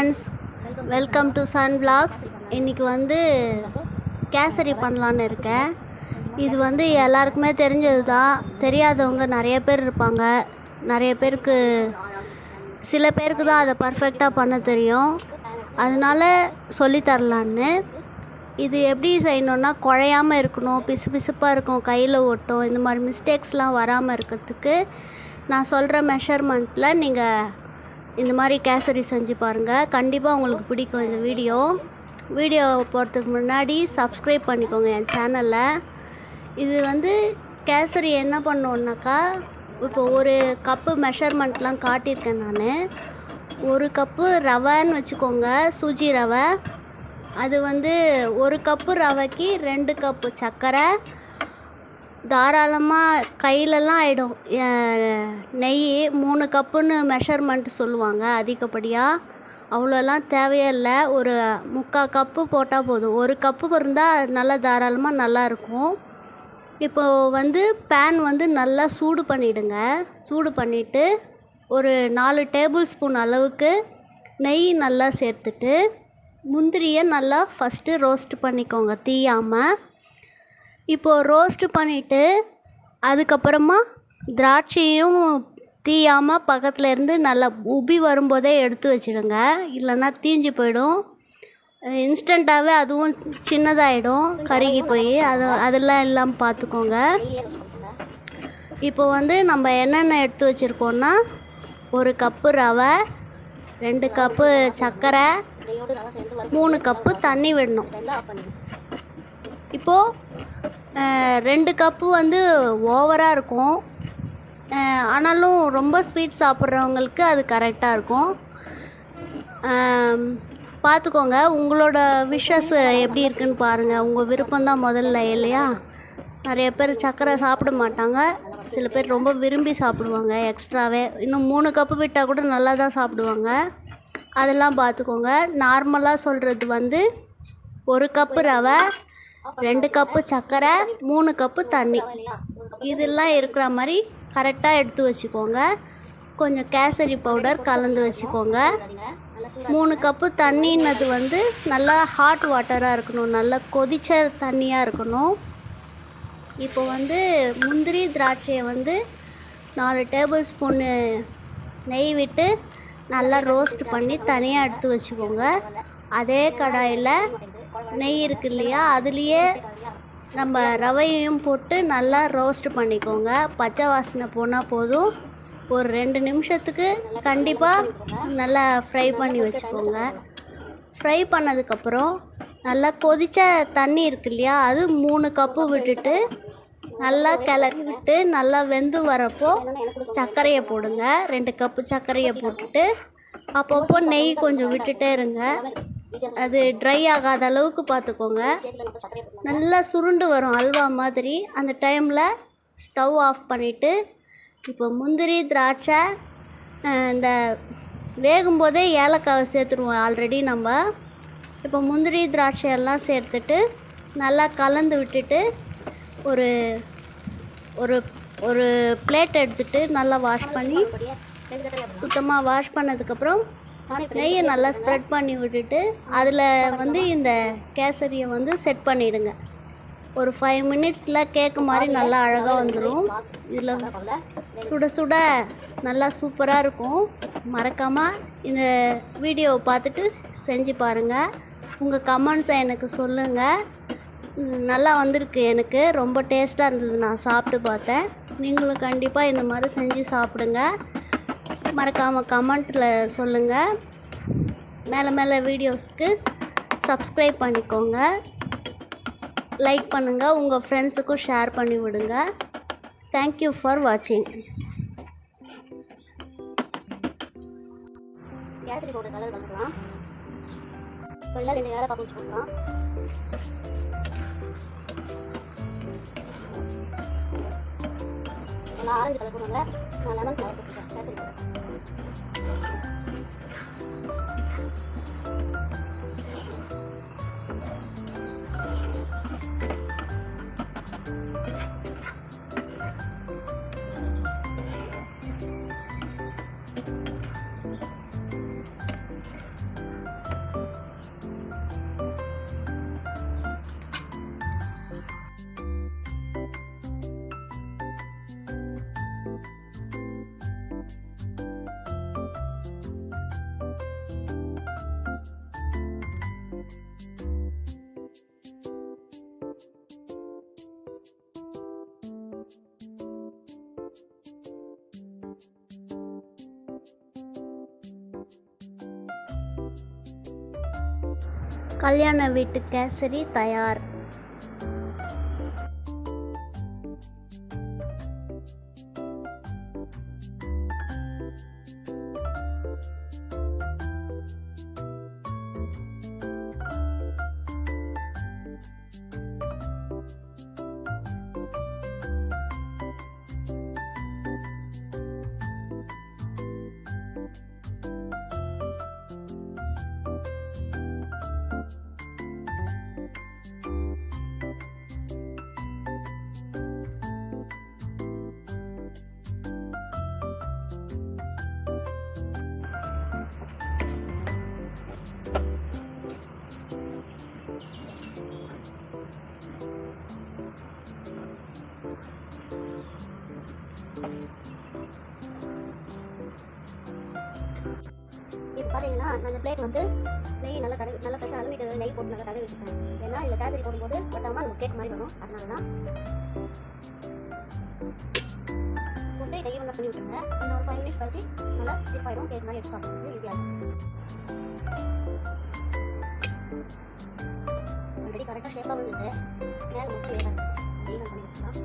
Friends, welcome to Sun vlogs. இன்றைக்கி வந்து கேசரி பண்ணலான்னு இருக்கேன். இது வந்து எல்லாருக்குமே தெரிஞ்சது தான். தெரியாதவங்க நிறைய பேர் இருப்பாங்க. நிறைய பேருக்கு சில பேருக்கு தான் அதை பர்ஃபெக்டாக பண்ண தெரியும். அதனால சொல்லித்தரலான்னு. இது எப்படி செய்யணுன்னா, குழையாமல் இருக்கணும், பிசு பிசுப்பாக இருக்கும், கையில் ஒட்டும், இந்த மாதிரி மிஸ்டேக்ஸ்லாம் வராமல் இருக்கிறதுக்கு நான் சொல்கிற மெஷர்மெண்ட்டில் நீங்கள் இந்த மாதிரி கேசரி செஞ்சு பாருங்கள். கண்டிப்பாக உங்களுக்கு பிடிக்கும் இந்த வீடியோ போகிறதுக்கு முன்னாடி சப்ஸ்கிரைப் பண்ணிக்கோங்க என் சேனலில். இது வந்து கேசரி என்ன பண்ணோன்னாக்கா, இப்போ ஒரு கப்பு மெஷர்மெண்ட்லாம் காட்டியிருக்கேன் நான். ஒரு கப்பு ரவைன்னு வச்சுக்கோங்க, சூஜி ரவை. அது வந்து ஒரு கப்பு ரவைக்கு 2 கப்பு சர்க்கரை. தாராளமாக கையிலலாம் ஆகிடும். நெய் 3 கப்புன்னு மெஷர்மெண்ட் சொல்லுவாங்க அதிகப்படியாக. அவ்வளோலாம் தேவையே இல்லை. ஒரு 3/4 கப்பு போட்டால் போதும். ஒரு கப்பு இருந்தால் நல்லா தாராளமாக நல்லாயிருக்கும். இப்போது வந்து பேன் வந்து நல்லா சூடு பண்ணிவிடுங்க. சூடு பண்ணிவிட்டு ஒரு 4 டேபிள் ஸ்பூன் அளவுக்கு நெய் நல்லா சேர்த்துட்டு முந்திரியை நல்லா ஃபஸ்ட்டு ரோஸ்ட் பண்ணிக்கோங்க தீயாமல். இப்போது ரோஸ்ட்டு பண்ணிவிட்டு அதுக்கப்புறமா திராட்சையும் தீயாமல் பக்கத்தில் இருந்து நல்லா உப்பி வரும்போதே எடுத்து வச்சுடுங்க. இல்லைன்னா தீஞ்சு போயிடும். இன்ஸ்டண்ட்டாகவே அதுவும் சின்னதாகிடும், கருகி போய். அதெல்லாம் இல்லாமல் பார்த்துக்கோங்க. இப்போ வந்து நம்ம என்னென்ன எடுத்து வச்சுருக்கோன்னா, 1 கப்பு ரவை, 2 கப்பு சர்க்கரை, 3 கப்பு தண்ணி விடணும். இப்போது 2 கப்பு வந்து ஓவராக இருக்கும். ஆனாலும் ரொம்ப ஸ்வீட் சாப்பிட்றவங்களுக்கு அது கரெக்டாக இருக்கும். பார்த்துக்கோங்க, உங்களோட விஷஸ் எப்படி இருக்குன்னு பாருங்கள். உங்கள் விருப்பம்தான் முதல்ல, இல்லையா? நிறைய பேர் சர்க்கரை சாப்பிட மாட்டாங்க, சில பேர் ரொம்ப விரும்பி சாப்பிடுவாங்க எக்ஸ்ட்ராவே. இன்னும் 3 கப்பு விட்டால் கூட நல்லா தான் சாப்பிடுவாங்க. அதெல்லாம் பார்த்துக்கோங்க. நார்மலாக சொல்கிறது வந்து 1 கப்பு ரவை, 2 கப்பு சர்க்கரை, 3 கப்பு தண்ணி. இதெல்லாம் இருக்கிற மாதிரி கரெக்டாக எடுத்து வச்சுக்கோங்க. கொஞ்சம் கேசரி பவுடர் கலந்து வச்சுக்கோங்க. 3 கப்பு தண்ணின்னது வந்து நல்லா ஹாட் வாட்டராக இருக்கணும், நல்லா கொதித்த தண்ணியாக இருக்கணும். இப்போ வந்து முந்திரி திராட்சையை வந்து 4 டேபிள் ஸ்பூன்னு நெய் விட்டு நல்லா ரோஸ்ட் பண்ணி தனியாக எடுத்து வச்சுக்கோங்க. அதே கடாயில் நெய் இருக்கு இல்லையா, அதுலேயே நம்ம ரவையையும் போட்டு நல்லா ரோஸ்ட் பண்ணிக்கோங்க. பச்சை வாசனை போனால் போதும். ஒரு 2 நிமிஷத்துக்கு கண்டிப்பாக நல்லா ஃப்ரை பண்ணி வச்சுக்கோங்க. ஃப்ரை பண்ணதுக்கப்புறம் நல்லா கொதித்த தண்ணி இருக்கு இல்லையா, அது 3 கப்பு விட்டுட்டு நல்லா கிளறி விட்டு நல்லா வெந்து வரப்போ சர்க்கரையை போடுங்க. 2 கப்பு சர்க்கரையை போட்டுட்டு அப்பப்போ நெய் கொஞ்சம் விட்டுட்டே இருங்க. அது ட்ரை ஆகாத அளவுக்கு பார்த்துக்கோங்க. நல்லா சுருண்டு வரும் அல்வா மாதிரி. அந்த டைமில் ஸ்டவ் ஆஃப் பண்ணிவிட்டு இப்போ முந்திரி திராட்சை இந்த வேகும்போதே ஏலக்காவை சேர்த்துருவோம் ஆல்ரெடி நம்ம. இப்போ முந்திரி திராட்சை எல்லாம் சேர்த்துட்டு நல்லா கலந்து விட்டுட்டு ஒரு ஒரு ஒரு பிளேட் எடுத்துகிட்டு நல்லா வாஷ் பண்ணி, சுத்தமாக வாஷ் பண்ணதுக்கப்புறம் நெய்யை நல்லா ஸ்ப்ரெட் பண்ணி விட்டுட்டு அதில் வந்து இந்த கேசரியை வந்து செட் பண்ணிவிடுங்க. ஒரு 5 மினிட்ஸில் கேக்கு மாதிரி நல்லா அழகாக வந்துடும். இதில் சுட சுட நல்லா சூப்பராக இருக்கும். மறக்காமல் இந்த வீடியோவை பார்த்துட்டு செஞ்சு பாருங்கள். உங்கள் கமெண்ட்ஸை எனக்கு சொல்லுங்கள். நல்லா வந்திருக்கு, எனக்கு ரொம்ப டேஸ்ட்டாக இருந்தது. நான் சாப்பிட்டு பார்த்தேன். நீங்களும் கண்டிப்பாக இந்த மாதிரி செஞ்சு சாப்பிடுங்க. மறக்காமல் கமெண்ட்டில் சொல்லுங்கள். மேலே வீடியோஸ்க்கு சப்ஸ்கிரைப் பண்ணிக்கோங்க, லைக் பண்ணுங்கள், உங்கள் ஃப்ரெண்ட்ஸுக்கும் ஷேர் பண்ணி விடுங்க. தேங்க்யூ ஃபார் வாட்சிங். கேசரி பவுடர் கலர் கலந்துக்கலாம். இப்போ 2 ஏலக்காய் போட்டுக்கலாம். நான் ஆரஞ்சு கலர் போடுங்க, நான் லெமன் கலர் போட்டுருக்கேன். கேசரி பவுடர் கல்யாண வீட்டு கேசரி தயார். இப்போ பார்த்தீங்கன்னா நான் அந்த பிளேட் வந்து நெய் நல்லா ஃப்ரெஷ்ஷாக அலுமிட்டு நெய் போட்டு நல்லா தடவி வச்சுப்பேன். ஏன்னா இதில் கேசரி போடும்போது பட்டாமல் நமக்கு கேக் மாதிரி வரும். அதனால தான் போட்டு நெய் நல்லா பண்ணி விட்டுருங்க. இன்னும் ஒரு 5 மினிட்ஸ் கழிச்சு நல்லா ஸ்டிஃப் ஆகிடும். கேக் மாதிரி எடுத்து சாப்பிட்றது ஈஸியாக இருக்கும். ஆல்ரெடி கரெக்டாக ஷேப்பாக வந்துட்டு மேலே மட்டும் லேட்டாக நெய் பண்ணி வச்சுக்கலாம்.